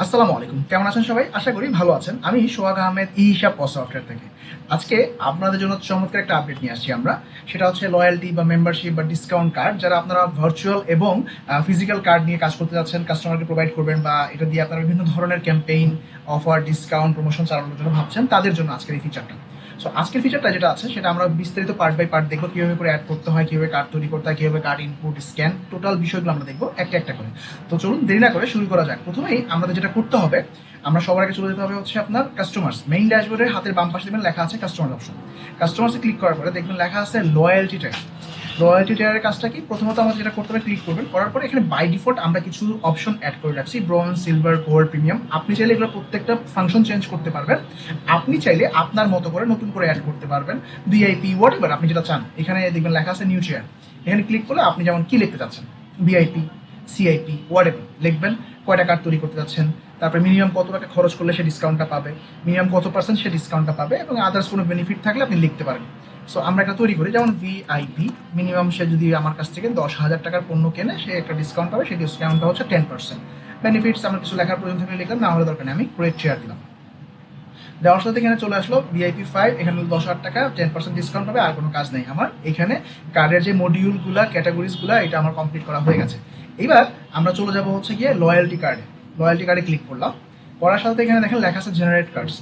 আসসালামু আলাইকুম, কেমন আছেন সবাই? আশা করি ভালো আছেন। আমি সোহাগ আহমেদ, ই হিসাব সফটওয়্যার থেকে। আজকে আপনাদের জন্য চমৎকার একটা আপডেট নিয়ে আসছি আমরা। সেটা হচ্ছে লয়্যালটি বা মেম্বারশিপ বা ডিসকাউন্ট কার্ড, যারা আপনারা ভার্চুয়াল এবং ফিজিক্যাল কার্ড নিয়ে কাজ করতে যাচ্ছেন, কাস্টমারকে প্রোভাইড করবেন বা এটা দিয়ে আপনারা বিভিন্ন ধরনের ক্যাম্পেইন, অফার, ডিসকাউন্ট, প্রমোশন চালানোর জন্য ভাবছেন, তাদের জন্য আজকের এই ফিচারটা। সো আজকের ফিচারটা যেটা আছে সেটা আমরা বিস্তারিত পার্ট বাই পার্ট দেখবো, কীভাবে করে অ্যাড করতে হয়, কীভাবে কার্ড তৈরি করতে হয়, কীভাবে কার্ড ইনপুট, স্ক্যান, টোটাল বিষয়গুলো আমরা দেখবো একটা একটা করে। তো চলুন দেরি না করে শুরু করা যাক। প্রথমেই আমাদের যেটা করতে হবে, আমরা সবার আগে চলে যেতে হবে হচ্ছে আপনার কাস্টমার্স মেইন ড্যাশবোর্ডের হাতের বাম পাশে দেখবেন লেখা আছে কাস্টমার অপশন। কাস্টমার্সে ক্লিক করার পরে দেখবেন লেখা আছে লয়্যালটি টাইপ। লয়্যালটি টায়ারের কাজটা কি? প্রথমত আমাদের যেটা করতে হবে, ক্লিক করবেন, করার পরে এখানে বাই ডিফল্ট আমরা কিছু অপশন অ্যাড করে রাখছি, ব্রোঞ্জ, সিলভার, গোল্ড, প্রিমিয়াম। আপনি চাইলে এগুলো প্রত্যেকটা ফাংশন চেঞ্জ করতে পারবেন। আপনি চাইলে আপনার মতো করে নতুন করে অ্যাড করতে পারবেন, ভিআইপি, হোয়াট এভার আপনি যেটা চান। এখানে দেখবেন লেখা আছে নিউ চেয়ার। এখানে ক্লিক করলে আপনি যেমন কি লিখতে চাচ্ছেন, ভিআইপি, সিআইপি, হোয়াট এভার লিখবেন, কয়টা কার্ড তৈরি করতে যাচ্ছেন, তারপরে মিনিমাম কত টাকা খরচ করলে সে ডিসকাউন্টটা পাবে, মিনিমাম কত পার্সেন্ট সে ডিসকাউন্টটা পাবে, এবং আদার্স কোনো বেনিফিট থাকলে আপনি লিখতে পারেন। সো আমরা একটা তৈরি করি, যেমন ভিআইপি, মিনিমাম সে যদি আমার কাছ থেকে 10,000 টাকার পণ্য কেনে, সে একটা ডিসকাউন্ট পাবে, সেই ডিসকাউন্টটা হচ্ছে 10%। বেনিফিটস আমরা কিছু লেখার প্রয়োজন থাকলে লিখলাম, না হলে দরকার নেই, আমি ক্রিয়েট চেয়ার দিলাম। দেওয়ার সাথে এখানে চলে আসলো ভিআইপি 5, এখানে 10,000 টাকা 10% ডিসকাউন্ট হবে, আর কোনো কাজ নেই আমার। এখানে কার্ডের যে মডিউলগুলো, ক্যাটাগরিজগুলো, এটা আমার কমপ্লিট করা হয়ে গেছে। এবার আমরা চলে যাব হচ্ছে গিয়ে লয়্যালটি কার্ডে। লয়্যালটি কার্ডে ক্লিক করলাম, করার সাথে এখানে দেখেন লেখা আছে জেনারেট কার্ডস।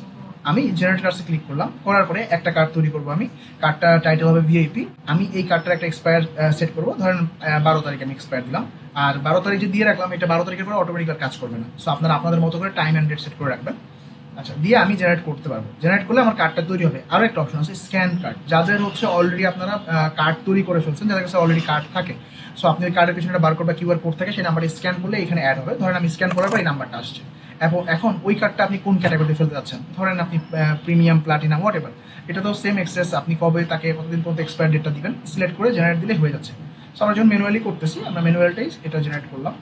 আমি জেনারেট কার্ডসে ক্লিক করলাম, করার পরে একটা কার্ড তৈরি করবো আমি। কার্ডটা টাইটেল হবে ভিআইপি। আমি এই কার্ডটার একটা এক্সপায়ার সেট করবো, ধরেন 12 তারিখে আমি এক্সপায়ার দিলাম। আর 12 তারিখ যে দিয়ে রাখলাম, এটা 12 তারিখের পরে অটোমেটিক কাজ করবে না। সো আপনারা আপনাদের মতো করে টাইম অ্যান্ড ডেট সেট করে রাখবেন। আচ্ছা, দিয়ে আমি জেনারেট করতে পারবো। জেনারেট করলে আমার কার্ডটা তৈরি হবে। আরও একটা অপশন আছে স্ক্যান কার্ড, যাদের হচ্ছে অলরেডি আপনারা কার্ড তৈরি করে ফেলছেন, যাদের কাছে অলরেডি কার্ড থাকে। সো আপনি ওই কার্ডের পিছনে একটা বারকোড বা কিউআর কোড থাকে, সেই নাম্বারটা স্ক্যান করলে এখানে অ্যাড হবে। ধরেন আমি স্ক্যান করার পর এই নাম্বারটা আসছে। এবং এখন ওই কার্ডটা আপনি কোন ক্যাটাগরিতে ফেলতে যাচ্ছেন, ধরেন আপনি প্রিমিয়াম, প্লাটিনাম, হোয়াট এভার, এটা তো সেম এক্সেস। আপনি কবে তাকে কতদিন পর্যন্ত এক্সপায়ার ডেটটা দিবেন, সিলেক্ট করে জেনারেট দিলে হয়ে যাচ্ছে। সো আমরা যখন ম্যানুয়ালি করতেছি, আমরা ম্যানুয়ালটাই এটা জেনারেট করলাম।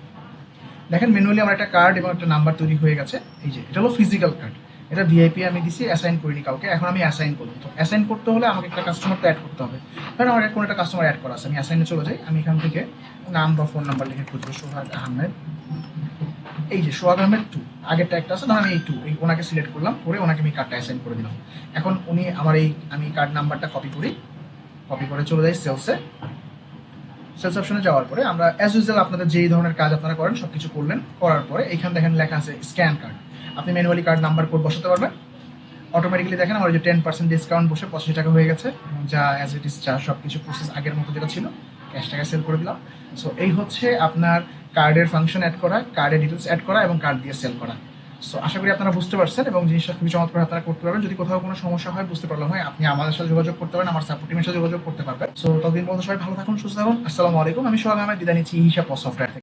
দেখেন ম্যানুয়ালি আমার একটা কার্ড এবং একটা নাম্বার তৈরি হয়ে গেছে। এই যে এটা হলো ফিজিক্যাল কার্ড, এটা ভিআইপি আমি দিছি, অ্যাসাইন করিনি কাউকে। এখন আমি অ্যাসাইন করবো। তো অ্যাসাইন করতে হলে আমাকে একটা কাস্টমার তো অ্যাড করতে হবে। কারণ আমার কোনো একটা কাস্টমার অ্যাড করা আছে, আমি অ্যাসাইনে চলে যাই। আমি এখান থেকে নাম বা ফোন নাম্বার লিখে খুঁজবো, সোহাগ আহমেদ। এই যে সোহাগ আহমেদ 2, আগেরটা একটা আছে, ধর আমি এই 2, এই ওনাকে সিলেক্ট করলাম, করে ওনাকে আমি কার্ডটা অ্যাসাইন করে দিলাম। এখন উনি আমার আমি কার্ড নাম্বারটা কপি করি, কপি করে চলে যাই সেলসে। সেলস অপশনে যাওয়ার পরে আমরা অ্যাজ ইউজুয়াল আপনাদের যেই ধরনের কাজ আপনারা করেন সব কিছু করলেন। করার পরে এখানে দেখেন লেখা আছে স্ক্যান কার্ড। আপনি ম্যানুয়ালি কার্ড নাম্বার কোড বসাতে পারবেন। অটোমেটিক্যালি দেখেন আমার যে 10% ডিসকাউন্ট বসে 85 টাকা হয়ে গেছে, যা অ্যাজ ইট ইজ, যা সব কিছু প্রসেস আগের মতো যেটা ছিল, ক্যাশ টাকা সেল করে দিলাম। সো এই হচ্ছে আপনার কার্ডের ফাংশন অ্যাড করা, কার্ডের ডিটেলস অ্যাড করা এবং কার্ড দিয়ে সেল করা। সো আশা করি আপনারা বুঝতে পারছেন এবং জিনিসটা খুবই চমৎকার আপনারা করতে পারবেন। যদি কোথাও কোনো সমস্যা হয়, বুঝতে পারলাম হয়, আপনি আমাদের সাথে যোগাযোগ করতে পারেন, আমার সাপোর্ট টিমের সাথে যোগাযোগ করতে পারবেন। সো ততদিন পর্যন্ত সবাই ভালো থাকুন, সুস্থ থাকুন। আসসালামু আলাইকুম। আমি সোহাগ আহমেদ, বিদায় নিচ্ছি হিসাব সফটওয়্যার থেকে।